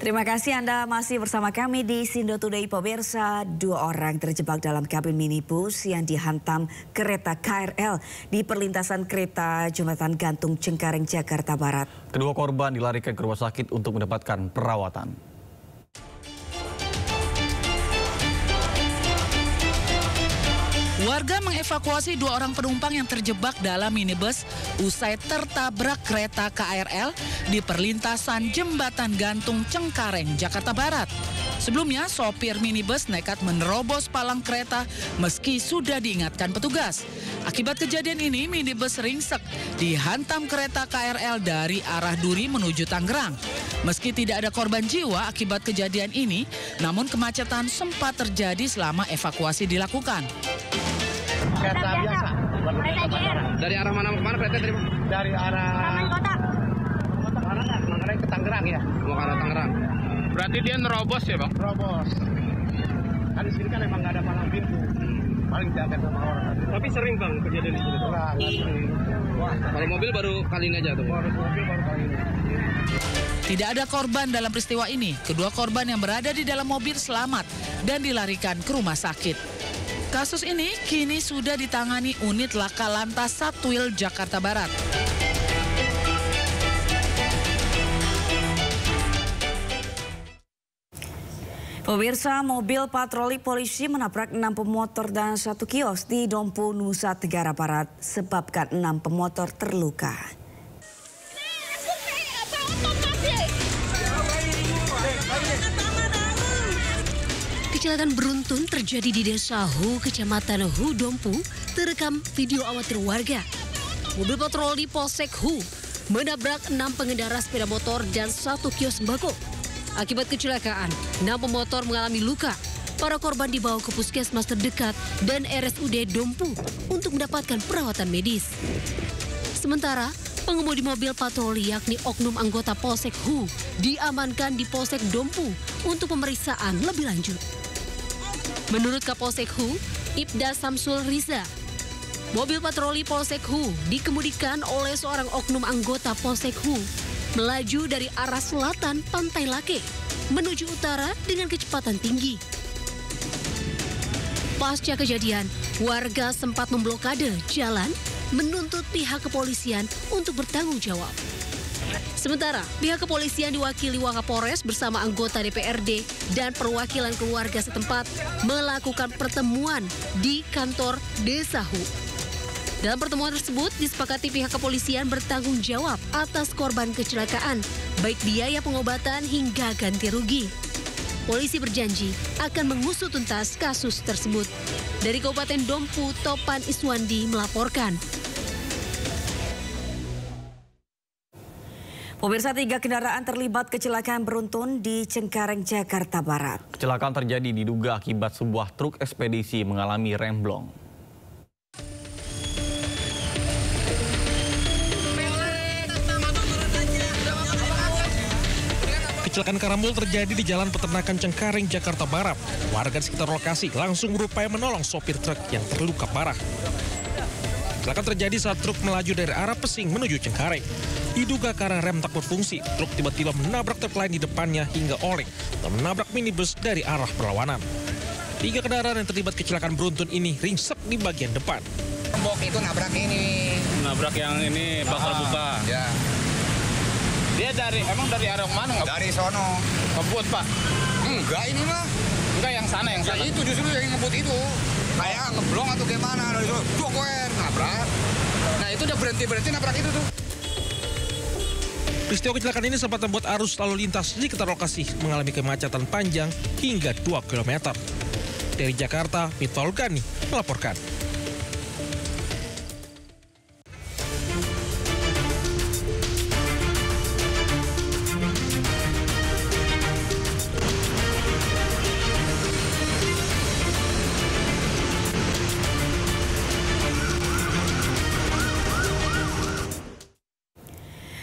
Terima kasih Anda masih bersama kami di Sindo Today pemirsa. 2 orang terjebak dalam kabin minibus yang dihantam kereta KRL di perlintasan kereta Jembatan Gantung Cengkareng, Jakarta Barat. Kedua korban dilarikan ke rumah sakit untuk mendapatkan perawatan. Warga mengevakuasi 2 orang penumpang yang terjebak dalam minibus usai tertabrak kereta KRL di perlintasan Jembatan Gantung Cengkareng, Jakarta Barat. Sebelumnya, sopir minibus nekat menerobos palang kereta meski sudah diingatkan petugas. Akibat kejadian ini, minibus ringsek dihantam kereta KRL dari arah Duri menuju Tangerang. Meski tidak ada korban jiwa akibat kejadian ini, namun kemacetan sempat terjadi selama evakuasi dilakukan. Kereta biasa. Kereta JR. Dari arah mana ke mana kereta dari? Dari arah Taman Kota. Tangerang ke Tangerang ya. Mau ke arah Tangerang. Berarti dia nerobos ya, Bang? Terobos. Kan di sini kan emang nggak ada palang pintu. Paling jaga sama orang. Tapi sering, Bang, kejadian di sini. Enggak sering. Wah, Kalau mobil baru kali ini aja tuh. mobil baru kali ini. Tidak ada korban dalam peristiwa ini. Kedua korban yang berada di dalam mobil selamat dan dilarikan ke rumah sakit. Kasus ini kini sudah ditangani unit Laka Lantas Satwil Jakarta Barat. Pemirsa, mobil patroli polisi menabrak 6 pemotor dan 1 kios di Dompu, Nusa Tenggara Barat, sebabkan 6 pemotor terluka. Kecelakaan beruntun terjadi di Desa Hu, Kecamatan Hu, Dompu, terekam video amatir warga. Mobil patroli Polsek Hu menabrak 6 pengendara sepeda motor dan 1 kios sembako. Akibat kecelakaan, 6 pemotor mengalami luka. Para korban dibawa ke puskesmas terdekat dan RSUD Dompu untuk mendapatkan perawatan medis. Sementara, pengemudi mobil patroli yakni oknum anggota Polsek Hu diamankan di Polsek Dompu untuk pemeriksaan lebih lanjut. Menurut Kapolsek Hu, Ibda Samsul Riza, mobil patroli Polsek Hu dikemudikan oleh seorang oknum anggota Polsek Hu melaju dari arah selatan Pantai Lake menuju utara dengan kecepatan tinggi. Pasca kejadian, warga sempat memblokade jalan menuntut pihak kepolisian untuk bertanggung jawab. Sementara, pihak kepolisian diwakili Wakapolres bersama anggota DPRD dan perwakilan keluarga setempat melakukan pertemuan di kantor Desa Hu. Dalam pertemuan tersebut, disepakati pihak kepolisian bertanggung jawab atas korban kecelakaan, baik biaya pengobatan hingga ganti rugi. Polisi berjanji akan mengusut tuntas kasus tersebut. Dari Kabupaten Dompu, Topan Iswandi melaporkan. Pemirsa, 3 kendaraan terlibat kecelakaan beruntun di Cengkareng, Jakarta Barat. Kecelakaan terjadi diduga akibat sebuah truk ekspedisi mengalami remblong. Kecelakaan karambol terjadi di Jalan Peternakan Cengkareng, Jakarta Barat. Warga di sekitar lokasi langsung berupaya menolong sopir truk yang terluka parah. Kecelakaan terjadi saat truk melaju dari arah Pesing menuju Cengkareng. Diduga karena rem tak berfungsi, truk tiba-tiba menabrak truk lain di depannya hingga oleng dan menabrak minibus dari arah berlawanan. 3 kendaraan yang terlibat kecelakaan beruntun ini ringsek di bagian depan. Bok itu nabrak ini. Nabrak yang ini bak terbuka. Ya. Dia emang dari arah mana? Dari sono. Ngebut, Pak? Enggak ini mah. Enggak, yang sana, yang Ya sana. itu justru yang ngebut itu. Kayak ngeblong atau gimana dari sono. Jokoer nabrak. Nah itu udah berhenti nabrak itu tuh. Peristiwa kecelakaan ini sempat membuat arus lalu lintas di sekitar lokasi mengalami kemacetan panjang hingga 2 km. Dari Jakarta, Miftahul Gani melaporkan.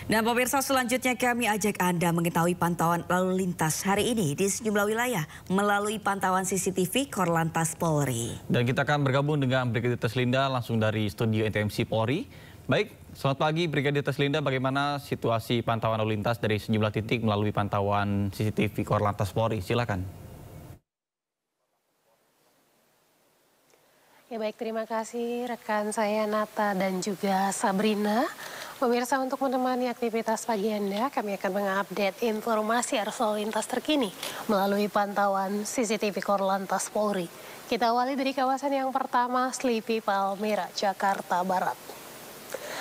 Dan pemirsa, selanjutnya kami ajak Anda mengetahui pantauan lalu lintas hari ini di sejumlah wilayah melalui pantauan CCTV Korlantas Polri. Dan kita akan bergabung dengan Brigadir Teslinda langsung dari studio NTMC Polri. Baik, selamat pagi Brigadir Teslinda. Bagaimana situasi pantauan lalu lintas dari sejumlah titik melalui pantauan CCTV Korlantas Polri? Silakan. Ya baik, terima kasih rekan saya Nata dan juga Sabrina. Pemirsa, untuk menemani aktivitas pagi Anda, kami akan mengupdate informasi arus lalu lintas terkini melalui pantauan CCTV Korlantas Polri. Kita awali dari kawasan yang pertama, Sleepy Palmera, Jakarta Barat.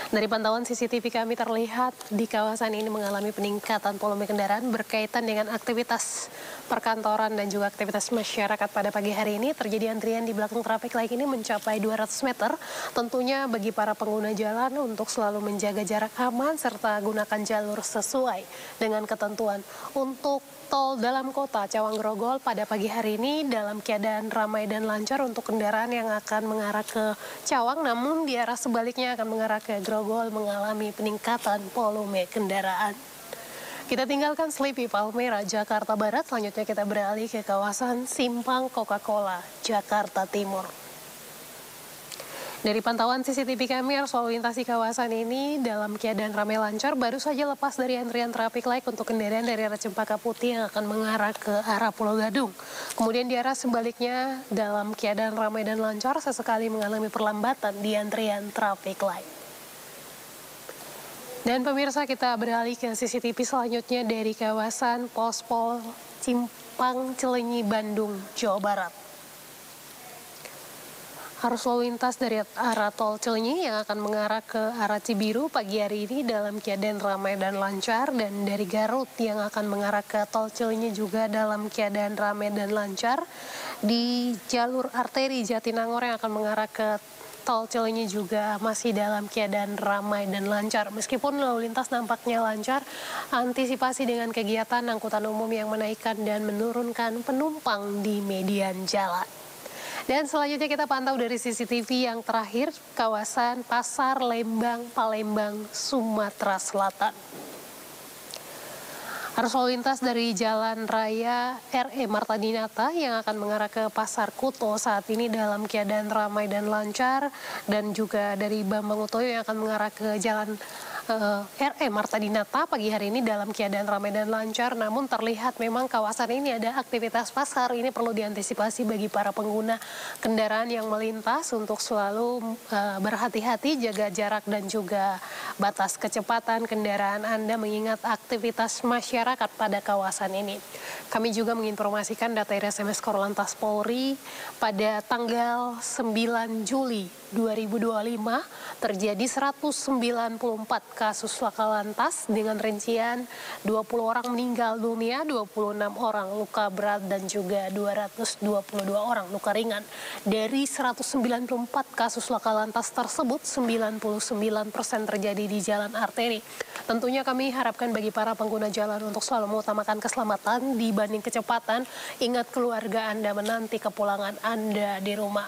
Dari pantauan CCTV kami terlihat di kawasan ini mengalami peningkatan volume kendaraan berkaitan dengan aktivitas perkantoran dan juga aktivitas masyarakat pada pagi hari ini. Terjadi antrian di belakang traffic light ini mencapai 200 meter. Tentunya bagi para pengguna jalan untuk selalu menjaga jarak aman serta gunakan jalur sesuai dengan ketentuan. Untuk tol dalam kota Cawang Grogol pada pagi hari ini dalam keadaan ramai dan lancar untuk kendaraan yang akan mengarah ke Cawang, namun di arah sebaliknya akan mengarah ke Grogol mengalami peningkatan volume kendaraan. Kita tinggalkan Sleepy Palmera, Jakarta Barat, selanjutnya kita beralih ke kawasan Simpang Coca-Cola, Jakarta Timur. Dari pantauan CCTV kami, arus lalu lintas di kawasan ini dalam keadaan ramai lancar, baru saja lepas dari antrian traffic light untuk kendaraan dari arah Cempaka Putih yang akan mengarah ke arah Pulau Gadung. Kemudian di arah sebaliknya dalam keadaan ramai dan lancar, sesekali mengalami perlambatan di antrian traffic light. Dan pemirsa, kita beralih ke CCTV selanjutnya dari kawasan Pospol Simpang Cilenyi, Bandung, Jawa Barat. Arus lalu lintas dari arah tol Cilenyi yang akan mengarah ke arah Cibiru pagi hari ini dalam keadaan ramai dan lancar, dan dari Garut yang akan mengarah ke tol Cilenyi juga dalam keadaan ramai dan lancar. Di jalur arteri Jatinangor yang akan mengarah ke tol Cilenyi juga masih dalam keadaan ramai dan lancar. Meskipun lalu lintas nampaknya lancar, antisipasi dengan kegiatan angkutan umum yang menaikkan dan menurunkan penumpang di median jalan. Dan selanjutnya kita pantau dari CCTV yang terakhir, kawasan Pasar Lembang, Palembang, Sumatera Selatan. Arus lalu lintas dari Jalan Raya RE Marta Dinata yang akan mengarah ke Pasar Kuto saat ini dalam keadaan ramai dan lancar, dan juga dari Bambang Utoyo yang akan mengarah ke Jalan RE Marta Dinata pagi hari ini dalam keadaan ramai dan lancar. Namun terlihat memang kawasan ini ada aktivitas pasar. Ini perlu diantisipasi bagi para pengguna kendaraan yang melintas untuk selalu berhati-hati, jaga jarak dan juga batas kecepatan kendaraan Anda mengingat aktivitas masyarakat pada kawasan ini. Kami juga menginformasikan data SMS Korlantas Polri pada tanggal 9 Juli 2025 terjadi 194 kasus laka lantas dengan rincian 20 orang meninggal dunia, 26 orang luka berat dan juga 222 orang luka ringan. Dari 194 kasus laka lantas tersebut, 99% terjadi di jalan arteri. Tentunya kami harapkan bagi para pengguna jalan untuk selalu mengutamakan keselamatan dibanding kecepatan. Ingat keluarga Anda menanti kepulangan Anda di rumah.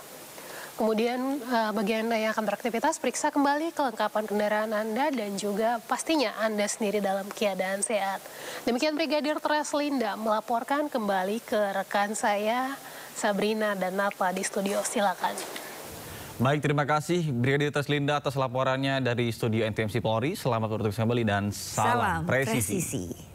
Kemudian bagi Anda yang akan beraktivitas, periksa kembali kelengkapan kendaraan Anda dan juga pastinya Anda sendiri dalam keadaan sehat. Demikian Brigadir Teslinda melaporkan kembali ke rekan saya Sabrina dan Nata di studio. Silakan. Baik, terima kasih Brigadir Teslinda atas laporannya dari studio NTMC Polri. Selamat bertugas kembali dan salam presisi.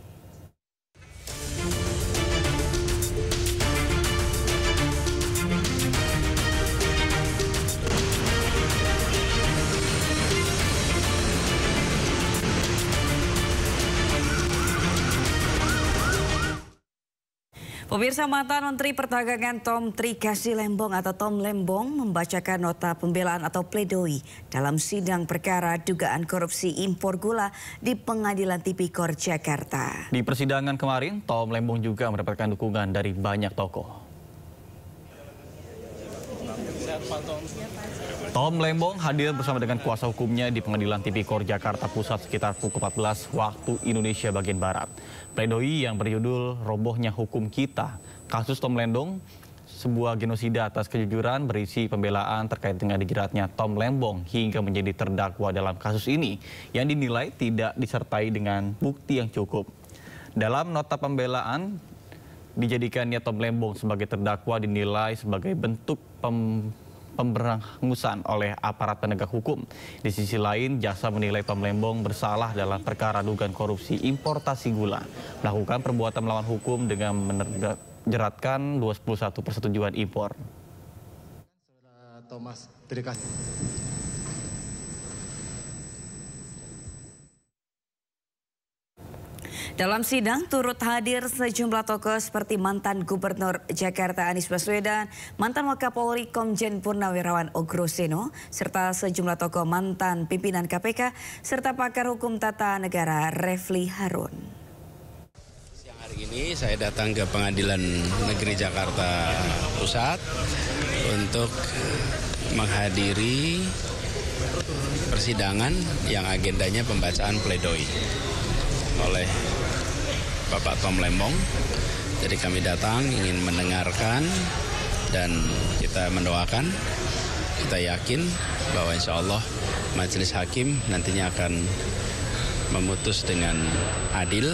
Pemirsa, mantan Menteri Perdagangan Tom Trikasih Lembong atau Tom Lembong membacakan nota pembelaan atau pledoi dalam sidang perkara dugaan korupsi impor gula di Pengadilan Tipikor Jakarta. Di persidangan kemarin, Tom Lembong juga mendapatkan dukungan dari banyak tokoh. Tom Lembong hadir bersama dengan kuasa hukumnya di Pengadilan Tipikor Jakarta Pusat sekitar pukul 14 waktu Indonesia bagian Barat. Pledoi yang berjudul Robohnya Hukum Kita, kasus Tom Lembong, sebuah genosida atas kejujuran, berisi pembelaan terkait dengan dijeratnya Tom Lembong hingga menjadi terdakwa dalam kasus ini yang dinilai tidak disertai dengan bukti yang cukup. Dalam nota pembelaan, dijadikannya Tom Lembong sebagai terdakwa dinilai sebagai bentuk pemberangusan oleh aparat penegak hukum. Di sisi lain, jaksa menilai Tom Lembong bersalah dalam perkara dugaan korupsi importasi gula, melakukan perbuatan melawan hukum dengan menjeratkan 21 persetujuan impor. Thomas, terima kasih. Dalam sidang turut hadir sejumlah tokoh seperti mantan Gubernur Jakarta Anies Baswedan, mantan Wakapolri Komjen Purnawirawan Ogroseno, serta sejumlah tokoh mantan pimpinan KPK, serta pakar hukum tata negara Refli Harun. Siang hari ini saya datang ke Pengadilan Negeri Jakarta Pusat untuk menghadiri persidangan yang agendanya pembacaan pledoi oleh Bapak Tom Lembong. Jadi kami datang ingin mendengarkan dan kita mendoakan, kita yakin bahwa insya Allah majelis hakim nantinya akan memutus dengan adil,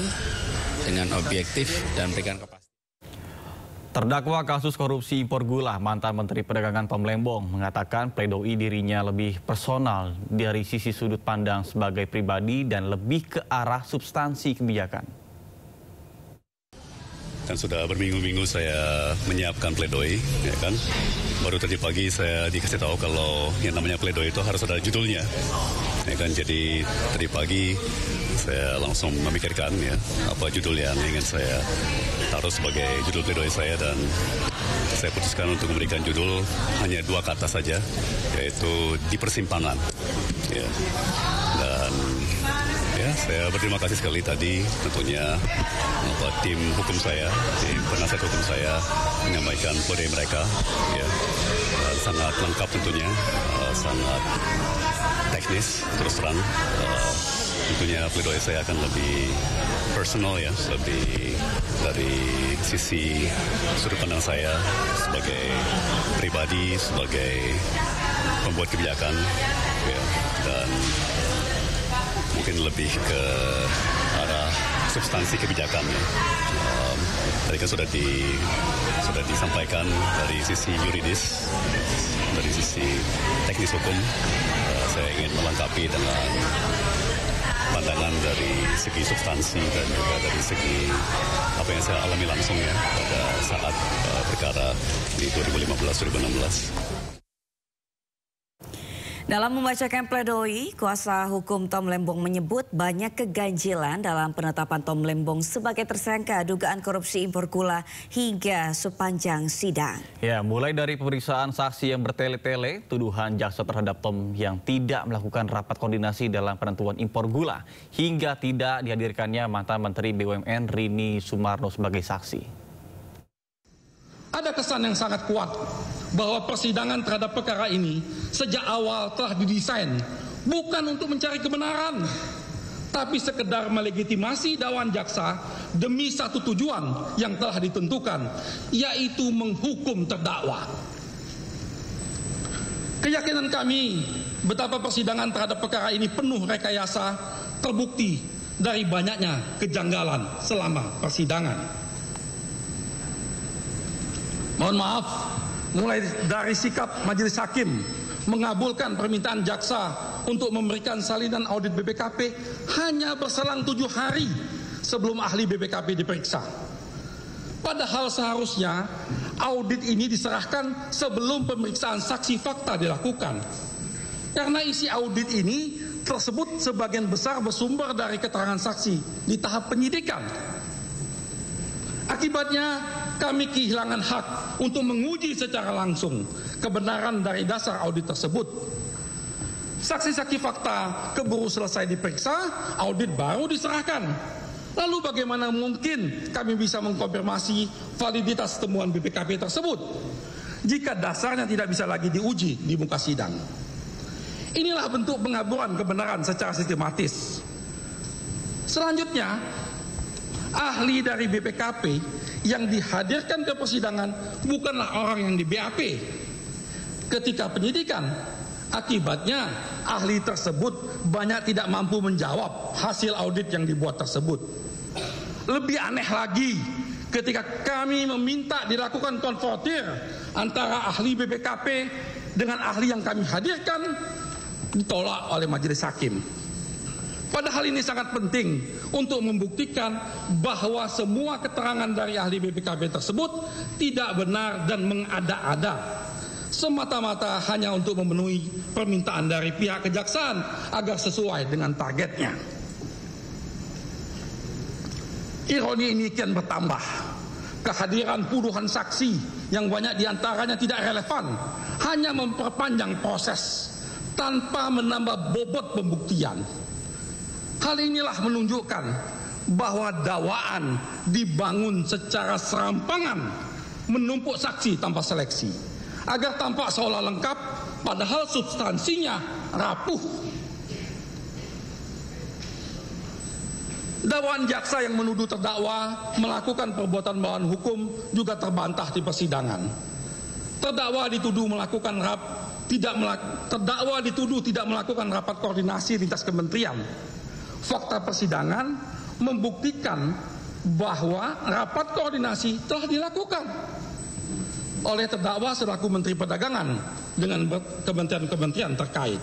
dengan objektif dan berikan kepastian. Terdakwa kasus korupsi impor gula, mantan Menteri Perdagangan Tom Lembong mengatakan pledoi dirinya lebih personal dari sisi sudut pandang sebagai pribadi dan lebih ke arah substansi kebijakan. Kan sudah berminggu-minggu saya menyiapkan pledoi, ya kan. Baru tadi pagi saya dikasih tahu kalau yang namanya pledoi itu harus ada judulnya, ya kan. Jadi tadi pagi saya langsung memikirkan ya apa judul yang ingin saya taruh sebagai judul pledoi saya, dan saya putuskan untuk memberikan judul hanya 2 kata saja, yaitu di persimpangan. Ya. Dan ya, saya berterima kasih sekali tadi tentunya tim hukum saya, tim penasihat hukum saya menyampaikan pledoi mereka, ya, sangat lengkap tentunya, sangat teknis, terus terang. Tentunya pledoi saya akan lebih personal ya, lebih dari sisi sudut pandang saya sebagai pribadi, sebagai pembuat kebijakan, ya, dan mungkin lebih ke arah substansi kebijakan. Ya. Tadi kan sudah disampaikan dari sisi yuridis, dari sisi teknis hukum. Saya ingin melengkapi dengan pandangan dari segi substansi dan juga dari segi apa yang saya alami langsung ya pada saat perkara di 2015-2016. Dalam membacakan pledoi, kuasa hukum Tom Lembong menyebut banyak keganjilan dalam penetapan Tom Lembong sebagai tersangka dugaan korupsi impor gula hingga sepanjang sidang. Ya, mulai dari pemeriksaan saksi yang bertele-tele, tuduhan jaksa terhadap Tom yang tidak melakukan rapat koordinasi dalam penentuan impor gula, hingga tidak dihadirkannya mantan Menteri BUMN Rini Sumarno sebagai saksi. Ada kesan yang sangat kuat bahwa persidangan terhadap perkara ini sejak awal telah didesain bukan untuk mencari kebenaran, tapi sekedar melegitimasi dakwaan jaksa demi satu tujuan yang telah ditentukan, yaitu menghukum terdakwa. Keyakinan kami betapa persidangan terhadap perkara ini penuh rekayasa terbukti dari banyaknya kejanggalan selama persidangan. Mohon maaf, mulai dari sikap majelis hakim mengabulkan permintaan jaksa untuk memberikan salinan audit BPKP hanya berselang 7 hari sebelum ahli BPKP diperiksa. Padahal seharusnya audit ini diserahkan sebelum pemeriksaan saksi fakta dilakukan. Karena isi audit ini tersebut sebagian besar bersumber dari keterangan saksi di tahap penyidikan. Akibatnya kami kehilangan hak untuk menguji secara langsung kebenaran dari dasar audit tersebut. Saksi-saksi fakta keburu selesai diperiksa, audit baru diserahkan. Lalu bagaimana mungkin kami bisa mengkonfirmasi validitas temuan BPKP tersebut jika dasarnya tidak bisa lagi diuji di muka sidang? Inilah bentuk pengaburan kebenaran secara sistematis. Selanjutnya, ahli dari BPKP yang dihadirkan ke persidangan bukanlah orang yang di BAP ketika penyidikan. Akibatnya ahli tersebut banyak tidak mampu menjawab hasil audit yang dibuat tersebut. Lebih aneh lagi ketika kami meminta dilakukan konfrontir antara ahli BPKP dengan ahli yang kami hadirkan ditolak oleh majelis hakim. Padahal ini sangat penting untuk membuktikan bahwa semua keterangan dari ahli BPKB tersebut tidak benar dan mengada-ada, semata-mata hanya untuk memenuhi permintaan dari pihak kejaksaan agar sesuai dengan targetnya. Ironi ini kian bertambah. Kehadiran puluhan saksi yang banyak diantaranya tidak relevan hanya memperpanjang proses tanpa menambah bobot pembuktian. Hal inilah menunjukkan bahwa dakwaan dibangun secara serampangan, menumpuk saksi tanpa seleksi, agar tampak seolah lengkap padahal substansinya rapuh. Dakwaan jaksa yang menuduh terdakwa melakukan perbuatan melawan hukum juga terbantah di persidangan. Terdakwa dituduh tidak melakukan rapat koordinasi lintas kementerian. Fakta persidangan membuktikan bahwa rapat koordinasi telah dilakukan oleh terdakwa selaku Menteri Perdagangan dengan kementerian-kementerian terkait.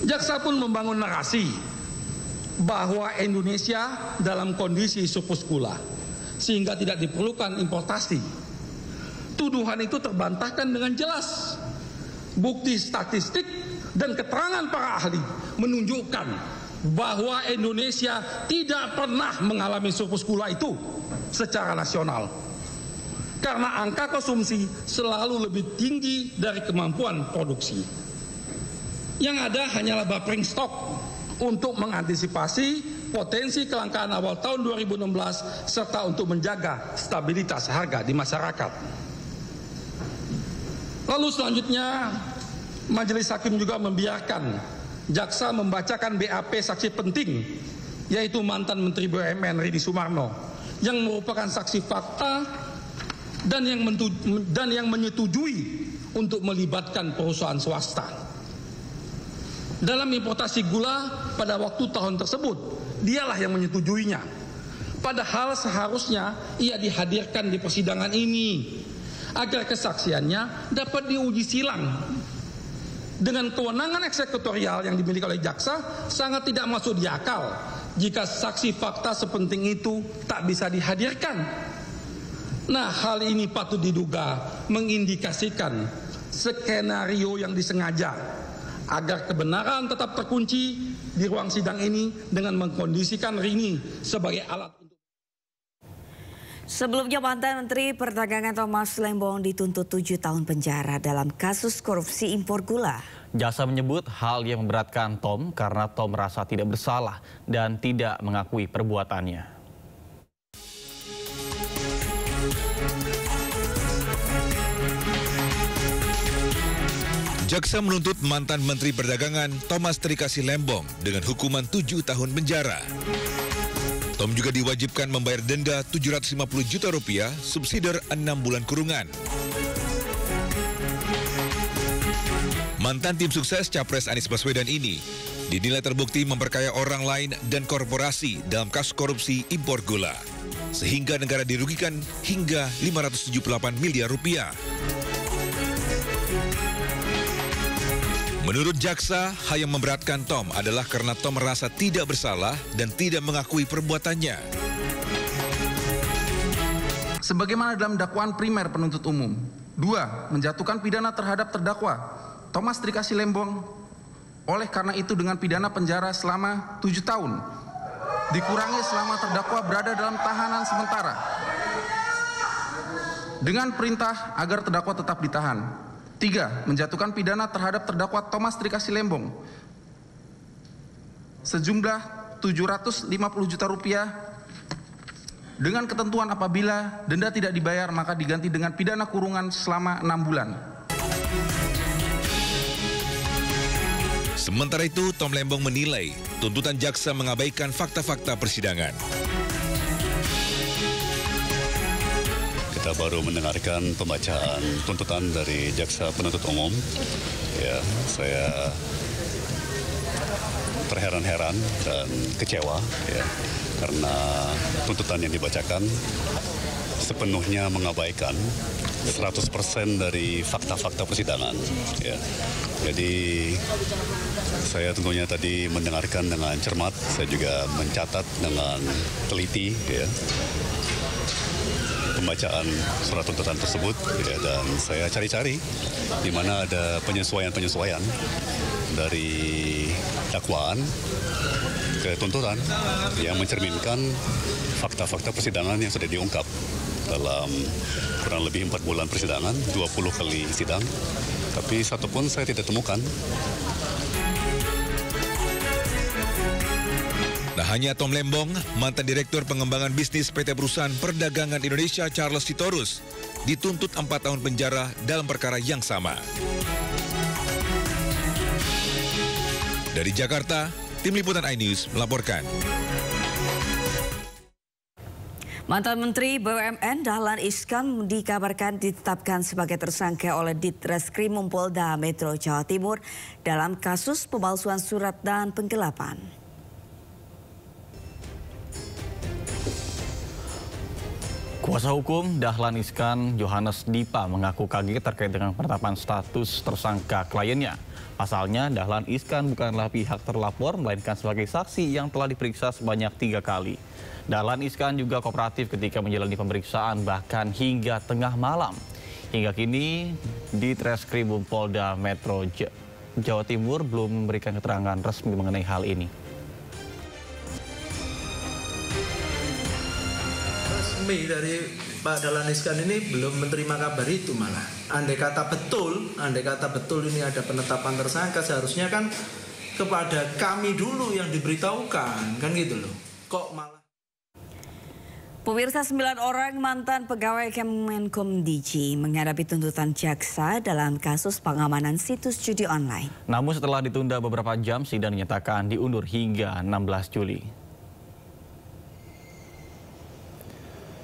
Jaksa pun membangun narasi bahwa Indonesia dalam kondisi surplus gula sehingga tidak diperlukan importasi. Tuduhan itu terbantahkan dengan jelas. Bukti statistik dan keterangan para ahli menunjukkan bahwa Indonesia tidak pernah mengalami surplus gula itu secara nasional, karena angka konsumsi selalu lebih tinggi dari kemampuan produksi. Yang ada hanyalah buffering stock untuk mengantisipasi potensi kelangkaan awal tahun 2016 serta untuk menjaga stabilitas harga di masyarakat. Lalu selanjutnya, majelis hakim juga membiarkan jaksa membacakan BAP saksi penting, yaitu mantan Menteri BUMN Ridhi Sumarno, yang merupakan saksi fakta dan yang menyetujui untuk melibatkan perusahaan swasta dalam importasi gula pada waktu tahun tersebut. Dialah yang menyetujuinya. Padahal seharusnya ia dihadirkan di persidangan ini agar kesaksiannya dapat diuji silang. Dengan kewenangan eksekutorial yang dimiliki oleh jaksa, sangat tidak masuk di akal jika saksi fakta sepenting itu tak bisa dihadirkan. Nah, hal ini patut diduga mengindikasikan skenario yang disengaja agar kebenaran tetap terkunci di ruang sidang ini dengan mengkondisikan Rini sebagai alat. Sebelumnya mantan Menteri Perdagangan Thomas Lembong dituntut 7 tahun penjara dalam kasus korupsi impor gula. Jaksa menyebut hal yang memberatkan Tom karena Tom merasa tidak bersalah dan tidak mengakui perbuatannya. Jaksa menuntut mantan Menteri Perdagangan Thomas Trikasih Lembong dengan hukuman 7 tahun penjara. Tom juga diwajibkan membayar denda Rp750 juta subsidiar 6 bulan kurungan. Mantan tim sukses Capres Anies Baswedan ini dinilai terbukti memperkaya orang lain dan korporasi dalam kasus korupsi impor gula, sehingga negara dirugikan hingga Rp578 miliar. Menurut jaksa, hal yang memberatkan Tom adalah karena Tom merasa tidak bersalah dan tidak mengakui perbuatannya. Sebagaimana dalam dakwaan primer penuntut umum. 2. Menjatuhkan pidana terhadap terdakwa Thomas Trikasih Lembong. Oleh karena itu dengan pidana penjara selama 7 tahun. Dikurangi selama terdakwa berada dalam tahanan sementara. Dengan perintah agar terdakwa tetap ditahan. 3. Menjatuhkan pidana terhadap terdakwa Thomas Trikasih Lembong sejumlah Rp750 juta dengan ketentuan apabila denda tidak dibayar maka diganti dengan pidana kurungan selama 6 bulan. Sementara itu, Tom Lembong menilai tuntutan jaksa mengabaikan fakta-fakta persidangan. Kita baru mendengarkan pembacaan tuntutan dari jaksa penuntut umum. Ya, saya terheran-heran dan kecewa ya, karena tuntutan yang dibacakan sepenuhnya mengabaikan 100% dari fakta-fakta persidangan. Ya. Jadi saya tentunya tadi mendengarkan dengan cermat, saya juga mencatat dengan teliti ya, pembacaan surat tuntutan tersebut ya, dan saya cari-cari di mana ada penyesuaian-penyesuaian dari dakwaan ke tuntutan yang mencerminkan fakta-fakta persidangan yang sudah diungkap dalam kurang lebih 4 bulan persidangan, 20 kali sidang, tapi satu pun saya tidak temukan. Nah, hanya Tom Lembong, mantan Direktur Pengembangan Bisnis PT Perusahaan Perdagangan Indonesia Charles Sitorus, dituntut 4 tahun penjara dalam perkara yang sama. Dari Jakarta, Tim Liputan iNews melaporkan. Mantan Menteri BUMN Dahlan Iskan dikabarkan ditetapkan sebagai tersangka oleh Ditreskrimum Polda Metro Jawa Timur dalam kasus pemalsuan surat dan penggelapan. Kuasa hukum Dahlan Iskan, Johannes Dipa, mengaku kaget terkait dengan penetapan status tersangka kliennya. Pasalnya, Dahlan Iskan bukanlah pihak terlapor, melainkan sebagai saksi yang telah diperiksa sebanyak 3 kali. Dahlan Iskan juga kooperatif ketika menjalani pemeriksaan, bahkan hingga tengah malam. Hingga kini, Ditreskrimum Polda Metro Jawa Timur belum memberikan keterangan resmi mengenai hal ini. Resmi dari Pak Dahlan Iskan ini belum menerima kabar itu malah. Andai kata betul ini ada penetapan tersangka, seharusnya kan kepada kami dulu yang diberitahukan, kan gitu loh. Kok malah... Pemirsa, 9 orang mantan pegawai Kemenkomdigi menghadapi tuntutan jaksa dalam kasus pengamanan situs judi online. Namun setelah ditunda beberapa jam, sidang dinyatakan diundur hingga 16 Juli.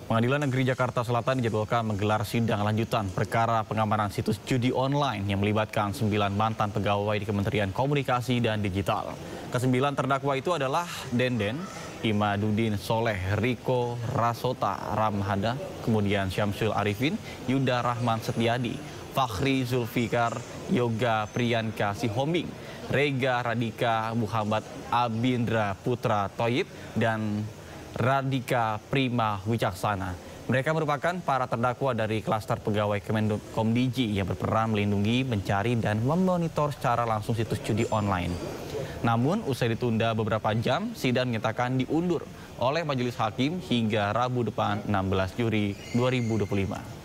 Pengadilan Negeri Jakarta Selatan dijadwalkan menggelar sidang lanjutan perkara pengamanan situs judi online yang melibatkan 9 mantan pegawai di Kementerian Komunikasi dan Digital. Ke-9 terdakwa itu adalah Denden, Imadudin Soleh, Riko Rasota Ramhada, kemudian Syamsul Arifin, Yuda Rahman Setiadi, Fakhri Zulfikar, Yoga Priyanka Sihombing, Rega Radika Muhammad Abindra Putra Toyib, dan Radika Prima Wicaksana. Mereka merupakan para terdakwa dari klaster pegawai Kemenkomdigi yang berperan melindungi, mencari, dan memonitor secara langsung situs judi online. Namun, usai ditunda beberapa jam, sidang menyatakan diundur oleh Majelis Hakim hingga Rabu depan 16 Juli 2025.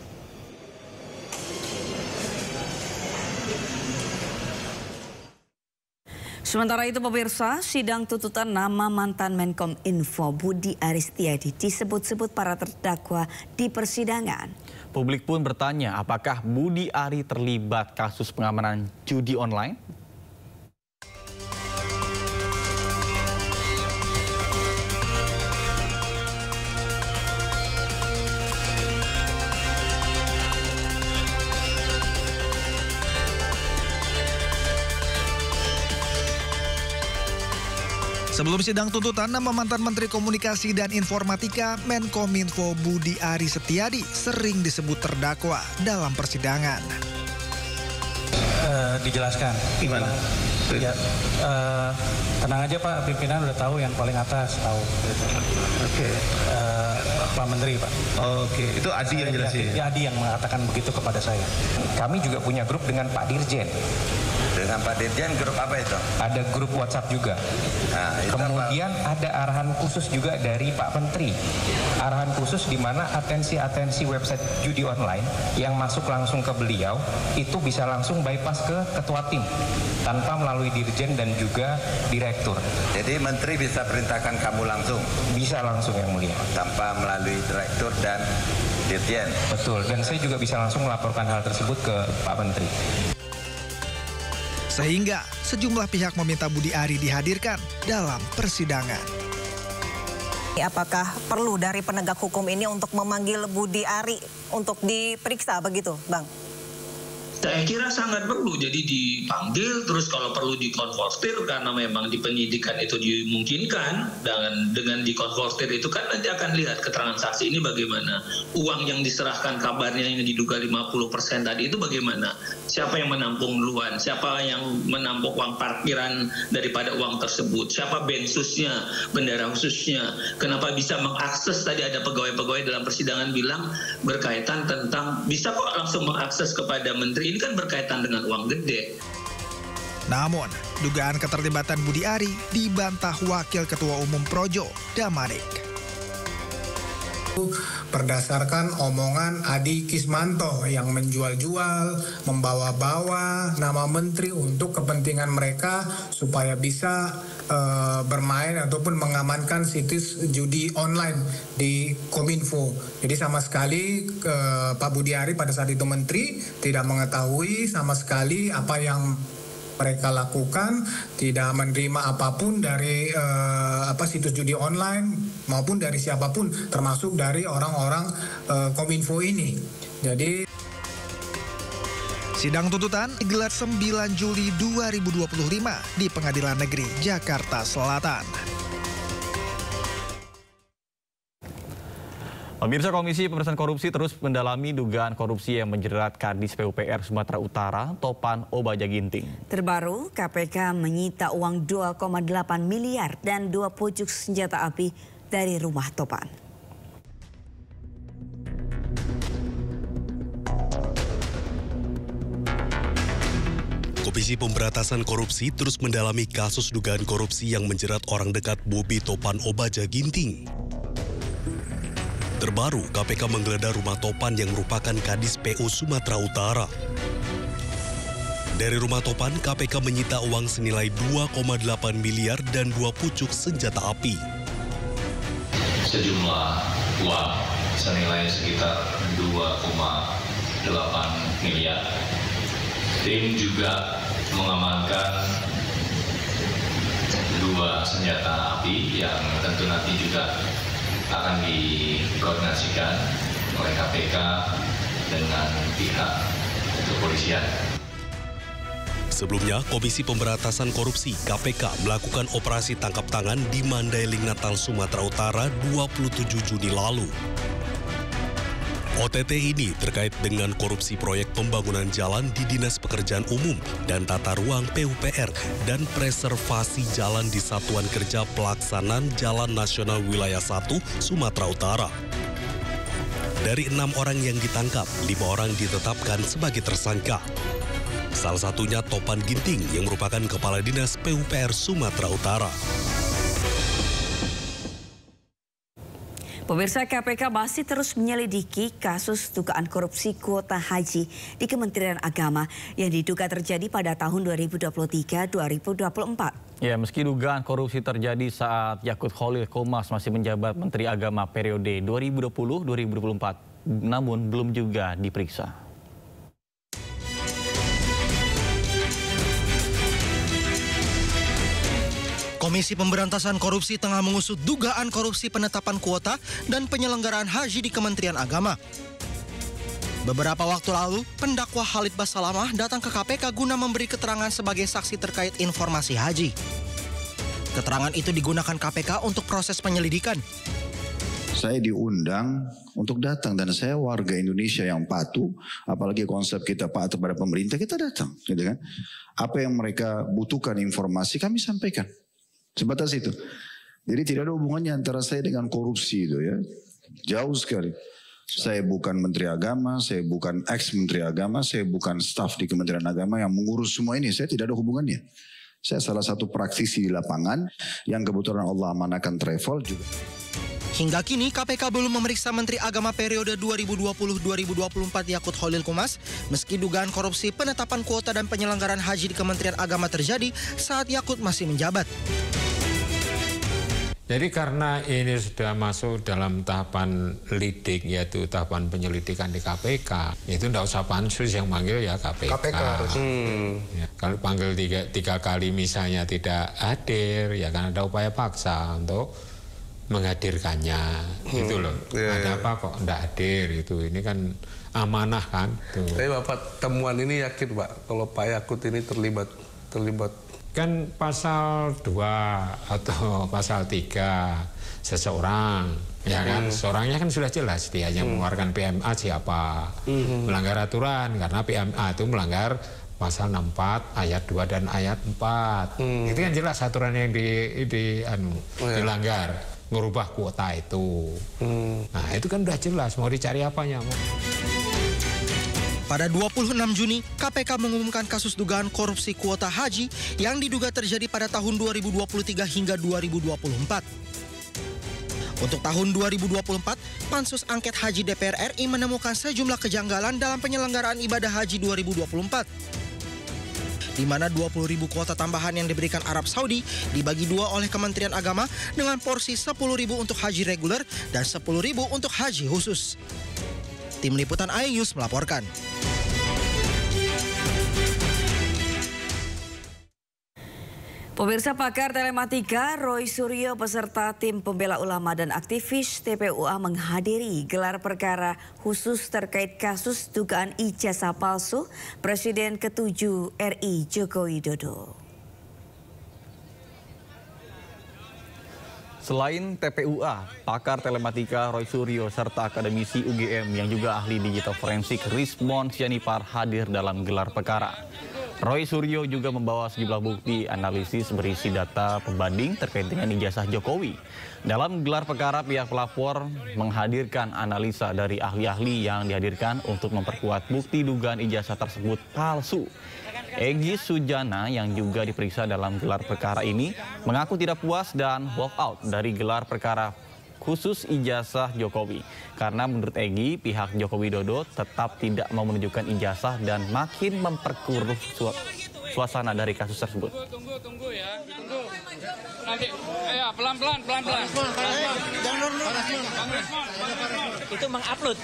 Sementara itu, pemirsa, sidang tuntutan nama mantan Menkominfo Budi Ari Setiadi disebut-sebut para terdakwa di persidangan. Publik pun bertanya, apakah Budi Ari terlibat kasus pengamanan judi online? Sebelum sidang tuntutan, nama mantan Menteri Komunikasi dan Informatika Menkominfo Budi Ari Setiadi sering disebut terdakwa dalam persidangan. Dijelaskan. Gimana? Ya, tenang aja Pak, pimpinan udah tahu, yang paling atas tahu. Oke. Pak Menteri Pak. Oke, itu Adi yang jelasin. Ya, Adi yang mengatakan begitu kepada saya. Kami juga punya grup dengan Pak Dirjen. Dengan Pak Dirjen grup apa itu? Ada grup WhatsApp juga. Nah, kemudian ada arahan khusus juga dari Pak Menteri. Arahan khusus di mana atensi-atensi website judi online yang masuk langsung ke beliau itu bisa langsung bypass ke ketua tim tanpa melalui dirjen dan juga direktur. Jadi Menteri bisa perintahkan kamu langsung? Bisa langsung, Yang Mulia. Tanpa melalui direktur dan dirjen? Betul, dan saya juga bisa langsung melaporkan hal tersebut ke Pak Menteri. Sehingga sejumlah pihak meminta Budi Ari dihadirkan dalam persidangan. Apakah perlu dari penegak hukum ini untuk memanggil Budi Ari untuk diperiksa begitu, Bang? Saya kira sangat perlu, jadi dipanggil, terus kalau perlu dikonfrontir karena memang di penyidikan itu dimungkinkan, dengan dikonfrontir itu kan nanti akan lihat keterangan saksi ini bagaimana, uang yang diserahkan kabarnya yang diduga 50% tadi itu bagaimana, siapa yang menampung duluan, siapa yang menampung uang parkiran daripada uang tersebut, siapa bensusnya, bendara khususnya, kenapa bisa mengakses, tadi ada pegawai-pegawai dalam persidangan bilang berkaitan tentang bisa kok langsung mengakses kepada menteri. Ini kan berkaitan dengan uang gede. Namun, dugaan keterlibatan Budi Ari dibantah Wakil Ketua Umum Projo, Damanik. Berdasarkan omongan Adi Kismanto yang menjual-jual, membawa-bawa nama menteri untuk kepentingan mereka supaya bisa bermain ataupun mengamankan situs judi online di Kominfo. Jadi sama sekali Pak Budi Ari pada saat itu menteri tidak mengetahui sama sekali apa yang mereka lakukan, tidak menerima apapun dari situs judi online maupun dari siapapun, termasuk dari orang-orang Kominfo ini. Jadi sidang tuntutan digelar 9 Juli 2025 di Pengadilan Negeri Jakarta Selatan. Pemirsa, Komisi Pemberantasan Korupsi terus mendalami dugaan korupsi yang menjerat Kadis PUPR Sumatera Utara, Topan Obaja Ginting. Terbaru, KPK menyita uang 2,8 miliar dan 2 pucuk senjata api dari rumah Topan. Komisi Pemberantasan Korupsi terus mendalami kasus dugaan korupsi yang menjerat orang dekat Bobi Topan Obaja Ginting. Terbaru, KPK menggeledah rumah Topan yang merupakan Kadis PU Sumatera Utara. Dari rumah Topan, KPK menyita uang senilai 2,8 miliar dan 2 pucuk senjata api. Sejumlah uang senilai sekitar 2,8 miliar. Tim juga mengamankan 2 senjata api yang tentu nanti juga akan dikoordinasikan oleh KPK dengan pihak kepolisian. Sebelumnya, Komisi Pemberantasan Korupsi (KPK) melakukan operasi tangkap tangan di Mandailing, Natal, Sumatera Utara 27 Juni lalu. OTT ini terkait dengan korupsi proyek pembangunan jalan di Dinas Pekerjaan Umum dan Tata Ruang PUPR dan preservasi jalan di Satuan Kerja Pelaksanaan Jalan Nasional Wilayah 1 Sumatera Utara. Dari 6 orang yang ditangkap, 5 orang ditetapkan sebagai tersangka. Salah satunya Topan Ginting yang merupakan Kepala Dinas PUPR Sumatera Utara. Pemirsa, KPK masih terus menyelidiki kasus dugaan korupsi kuota haji di Kementerian Agama yang diduga terjadi pada tahun 2023-2024. Ya, meski dugaan korupsi terjadi saat Yakut Khalil Qomas masih menjabat Menteri Agama periode 2020-2024, namun belum juga diperiksa. Komisi Pemberantasan Korupsi tengah mengusut dugaan korupsi penetapan kuota dan penyelenggaraan haji di Kementerian Agama. Beberapa waktu lalu, pendakwa Khalid Basalamah datang ke KPK guna memberi keterangan sebagai saksi terkait informasi haji. Keterangan itu digunakan KPK untuk proses penyelidikan. Saya diundang untuk datang dan saya warga Indonesia yang patuh, apalagi konsep kita patuh pada pemerintah, kita datang, gitu kan? Apa yang mereka butuhkan informasi kami sampaikan. Sebatas itu. Jadi tidak ada hubungannya antara saya dengan korupsi itu ya. Jauh sekali. Saya bukan Menteri Agama, saya bukan ex-Menteri Agama, saya bukan staf di Kementerian Agama yang mengurus semua ini. Saya tidak ada hubungannya. Saya salah satu praktisi di lapangan yang kebetulan Allah amanahkan travel juga. Hingga kini KPK belum memeriksa Menteri Agama periode 2020-2024 Yakut Khalil Qomas meski dugaan korupsi penetapan kuota dan penyelenggaraan haji di Kementerian Agama terjadi saat Yakut masih menjabat. Jadi karena ini sudah masuk dalam tahapan lidik, yaitu tahapan penyelidikan di KPK, itu tidak usah pansus yang manggil ya KPK. Ya, kalau panggil tiga kali misalnya tidak hadir, ya kan ada upaya paksa untuk menghadirkannya, gitu loh. Ada apa kok nggak hadir itu? Ini kan amanah kan. Tuh. Tapi Bapak temuan ini yakin Pak kalau Pak Yakut ini terlibat? Kan pasal 2 atau pasal 3 seseorang, ya kan? Seorangnya kan sudah jelas dia yang mengeluarkan PMA siapa, melanggar aturan karena PMA itu melanggar pasal 64 ayat 2 dan ayat 4. Itu kan jelas aturan yang dilanggar, merubah kuota itu. Nah, itu kan udah jelas, mau dicari apanya. Pada 26 Juni, KPK mengumumkan kasus dugaan korupsi kuota haji yang diduga terjadi pada tahun 2023 hingga 2024. Untuk tahun 2024, Pansus Angket Haji DPR RI menemukan sejumlah kejanggalan dalam penyelenggaraan ibadah haji 2024. Di mana 20.000 kuota tambahan yang diberikan Arab Saudi dibagi 2 oleh Kementerian Agama dengan porsi 10.000 untuk haji reguler dan 10.000 untuk haji khusus. Tim Liputan iNews melaporkan. Pemirsa, pakar telematika Roy Suryo beserta tim pembela ulama dan aktivis TPUA menghadiri gelar perkara khusus terkait kasus dugaan ijazah palsu Presiden ke-7 RI Joko Widodo. Selain TPUA, pakar telematika Roy Suryo serta akademisi UGM yang juga ahli digital forensik Rismon Sianipar hadir dalam gelar perkara. Roy Suryo juga membawa sejumlah bukti analisis berisi data pembanding terkait dengan ijazah Jokowi. Dalam gelar perkara, pihak pelapor menghadirkan analisa dari ahli-ahli yang dihadirkan untuk memperkuat bukti dugaan ijazah tersebut palsu. Egy Sujana yang juga diperiksa dalam gelar perkara ini mengaku tidak puas dan walk out dari gelar perkara khusus ijazah Jokowi. Karena menurut Egy, pihak Joko Widodo tetap tidak mau menunjukkan ijazah dan makin memperkeruh suasana dari kasus tersebut. Tunggu ya, tunggu. Nanti, ya pelan-pelan. Itu mengupload.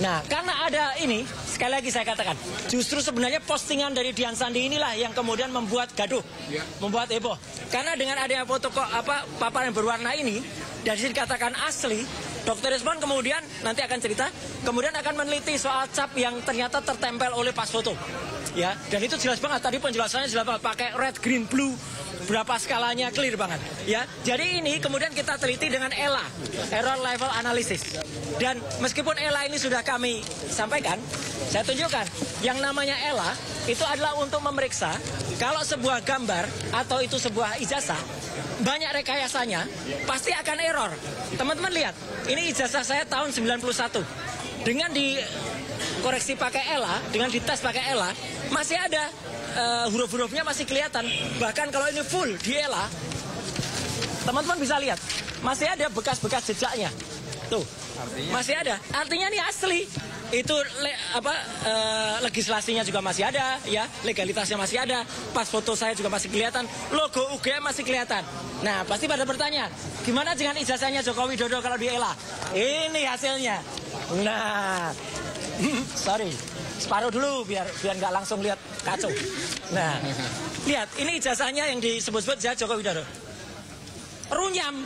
Nah, karena ada ini, sekali lagi saya katakan, justru sebenarnya postingan dari Dian Sandi inilah yang kemudian membuat gaduh, membuat heboh. Karena dengan adanya foto paparan berwarna ini, dari sini dikatakan asli, Dr. Rismon kemudian nanti akan cerita, kemudian akan meneliti soal cap yang ternyata tertempel oleh pas foto. Ya, dan itu jelas banget, tadi penjelasannya jelas banget, pakai red, green, blue, berapa skalanya clear banget. Ya, jadi ini kemudian kita teliti dengan ELA, Error Level Analysis. Dan meskipun ELA ini sudah kami sampaikan, saya tunjukkan, yang namanya ELA itu adalah untuk memeriksa kalau sebuah gambar atau itu sebuah ijazah, banyak rekayasanya, pasti akan error. Teman-teman lihat, ini ijazah saya tahun 91. Dengan dikoreksi pakai ELA, dengan dites pakai ELA, masih ada huruf-hurufnya masih kelihatan. Bahkan kalau ini full di ELA, teman-teman bisa lihat, masih ada bekas-bekas jejaknya. Tuh, masih ada. Artinya ini asli. Itu legislasinya juga masih ada, ya, legalitasnya masih ada, pas foto saya juga masih kelihatan, logo UGM masih kelihatan. Nah, pasti pada bertanya, gimana dengan ijazahnya Joko Widodo kalau di ELA? Ini hasilnya. Nah, sorry, separuh dulu biar nggak langsung lihat kacau. Nah, lihat, ini ijazahnya yang disebut-sebut ijazah Joko Widodo. Runyam,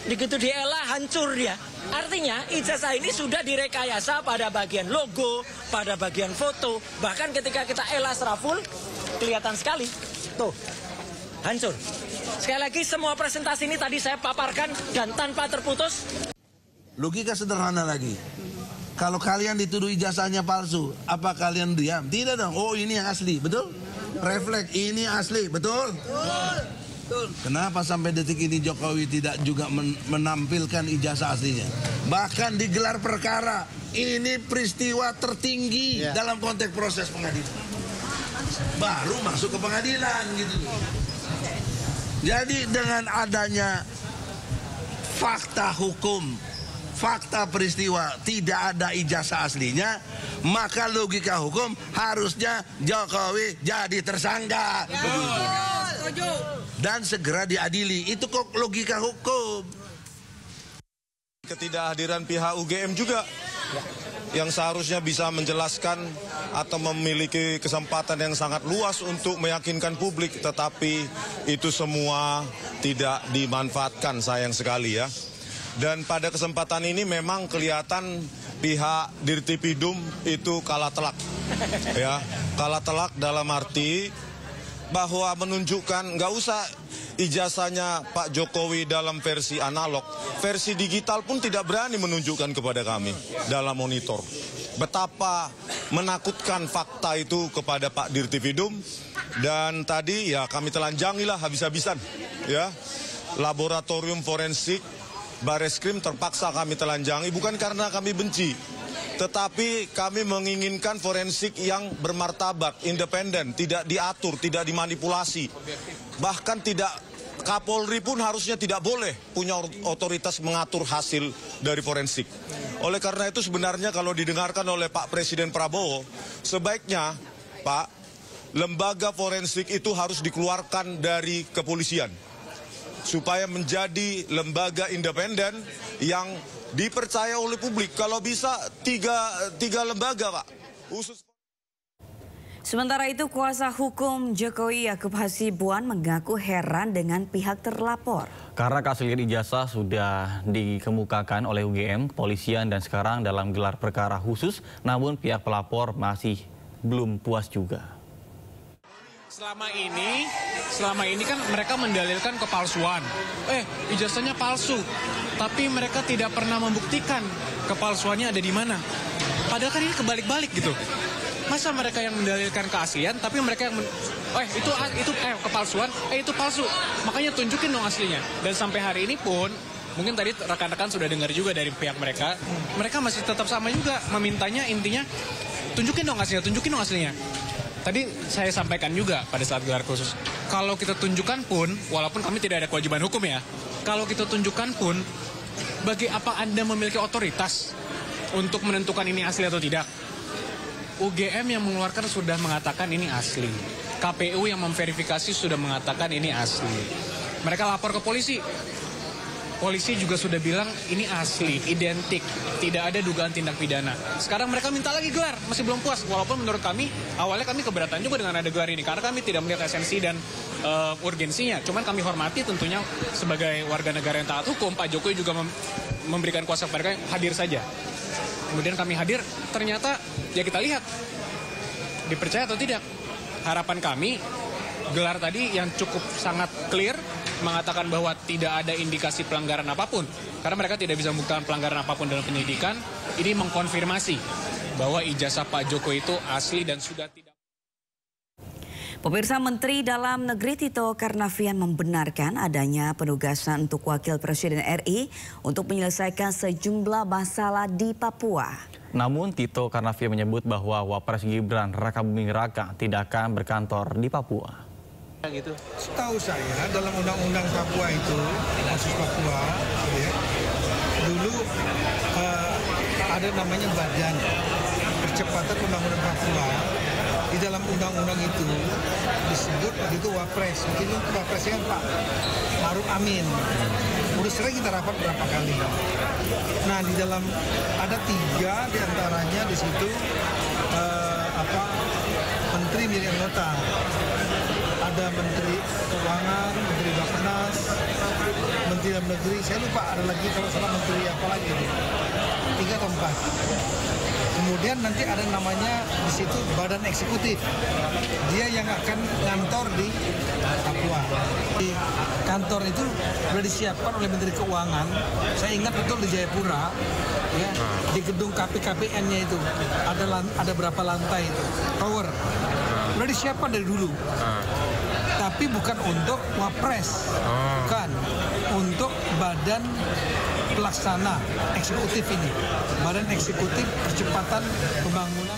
begitu di ELA hancur dia. Artinya ijazah ini sudah direkayasa pada bagian logo, pada bagian foto. Bahkan ketika kita ELA secara full, kelihatan sekali. Tuh, hancur. Sekali lagi semua presentasi ini tadi saya paparkan dan tanpa terputus. Logika sederhana lagi. Kalau kalian dituduh ijazahnya palsu, apa kalian diam? Tidak dong, oh ini yang asli, betul? Refleks, ini asli, betul? Betul. Kenapa sampai detik ini Jokowi tidak juga menampilkan ijazah aslinya? Bahkan di gelar perkara, ini peristiwa tertinggi dalam konteks proses pengadilan. Baru masuk ke pengadilan gitu. Jadi dengan adanya fakta hukum, fakta peristiwa tidak ada ijazah aslinya, maka logika hukum harusnya Jokowi jadi tersangka. Dan segera diadili. Itu kok logika hukum. Ketidakhadiran pihak UGM juga yang seharusnya bisa menjelaskan atau memiliki kesempatan yang sangat luas untuk meyakinkan publik, tetapi itu semua tidak dimanfaatkan, sayang sekali ya. Dan pada kesempatan ini memang kelihatan pihak Dirtipidum itu kalah telak. Ya, kalah telak dalam arti bahwa menunjukkan nggak usah ijazahnya Pak Jokowi dalam versi analog, versi digital pun tidak berani menunjukkan kepada kami dalam monitor. Betapa menakutkan fakta itu kepada Pak Dirtipidum. Dan tadi ya kami telanjangilah habis-habisan. Ya, laboratorium forensik Bareskrim terpaksa kami telanjangi bukan karena kami benci, tetapi kami menginginkan forensik yang bermartabat, independen, tidak diatur, tidak dimanipulasi. Bahkan tidak Kapolri pun harusnya tidak boleh punya otoritas mengatur hasil dari forensik. Oleh karena itu sebenarnya kalau didengarkan oleh Pak Presiden Prabowo, sebaiknya Pak, lembaga forensik itu harus dikeluarkan dari kepolisian supaya menjadi lembaga independen yang dipercaya oleh publik. Kalau bisa tiga lembaga, Pak. Sementara itu, kuasa hukum Jokowi Yakub Hasibuan mengaku heran dengan pihak terlapor. Karena keaslian ijazah sudah dikemukakan oleh UGM, kepolisian dan sekarang dalam gelar perkara khusus, namun pihak pelapor masih belum puas juga. Selama ini kan mereka mendalilkan kepalsuan. Ijazahnya palsu. Tapi mereka tidak pernah membuktikan kepalsuannya ada di mana. Padahal kan ini kebalik-balik gitu. Masa mereka yang mendalilkan keaslian, tapi mereka yang itu kepalsuan, itu palsu. Makanya tunjukin dong aslinya. Dan sampai hari ini pun, mungkin tadi rekan-rekan sudah dengar juga dari pihak mereka, mereka masih tetap sama juga memintanya, intinya tunjukin dong aslinya. Tadi saya sampaikan juga pada saat gelar khusus, kalau kita tunjukkan pun, walaupun kami tidak ada kewajiban hukum ya, kalau kita tunjukkan pun, bagi apa Anda memiliki otoritas untuk menentukan ini asli atau tidak? UGM yang mengeluarkan sudah mengatakan ini asli. KPU yang memverifikasi sudah mengatakan ini asli. Mereka lapor ke polisi. Polisi juga sudah bilang ini asli, identik, tidak ada dugaan tindak pidana. Sekarang mereka minta lagi gelar, masih belum puas. Walaupun menurut kami, awalnya kami keberatan juga dengan ada gelar ini. Karena kami tidak melihat esensi dan urgensinya. Cuman kami hormati tentunya sebagai warga negara yang taat hukum, Pak Jokowi juga memberikan kuasa kepada kami, hadir saja. Kemudian kami hadir, ternyata ya kita lihat, dipercaya atau tidak. Harapan kami, gelar tadi yang cukup sangat clear, mengatakan bahwa tidak ada indikasi pelanggaran apapun. Karena mereka tidak bisa membuktikan pelanggaran apapun dalam penyidikan. Ini mengkonfirmasi bahwa ijazah Pak Jokowi itu asli dan sudah tidak. Pemirsa, Menteri Dalam Negeri Tito Karnavian membenarkan adanya penugasan untuk Wakil Presiden RI untuk menyelesaikan sejumlah masalah di Papua. Namun Tito Karnavian menyebut bahwa Wapres Gibran Rakabuming Raka tidak akan berkantor di Papua. Gitu. Setahu saya dalam undang-undang Papua itu, khusus Papua, ya, dulu ada namanya Badan Percepatan Pembangunan Papua. Di dalam undang-undang itu disebut begitu Wapres. Mungkin Wapresnya kan Pak Maruf Amin. Udah sering kita rapat berapa kali. Nah, di dalam ada 3 diantaranya di situ menteri milik anggota. Ada Menteri Keuangan, Menteri Bappenas, Menteri Dalam Negeri, saya lupa ada lagi kalau salah Menteri apa lagi itu. 3 atau 4. Kemudian nanti ada namanya di situ Badan Eksekutif. Dia yang akan ngantor di Papua. Di kantor itu sudah disiapkan oleh Menteri Keuangan. Saya ingat betul di Jayapura, ya, di gedung KPKPN-nya itu ada berapa lantai itu, tower. Sudah disiapkan dari dulu. Tapi bukan untuk Wapres, bukan untuk Badan Pelaksana Eksekutif ini, Badan Eksekutif Percepatan Pembangunan.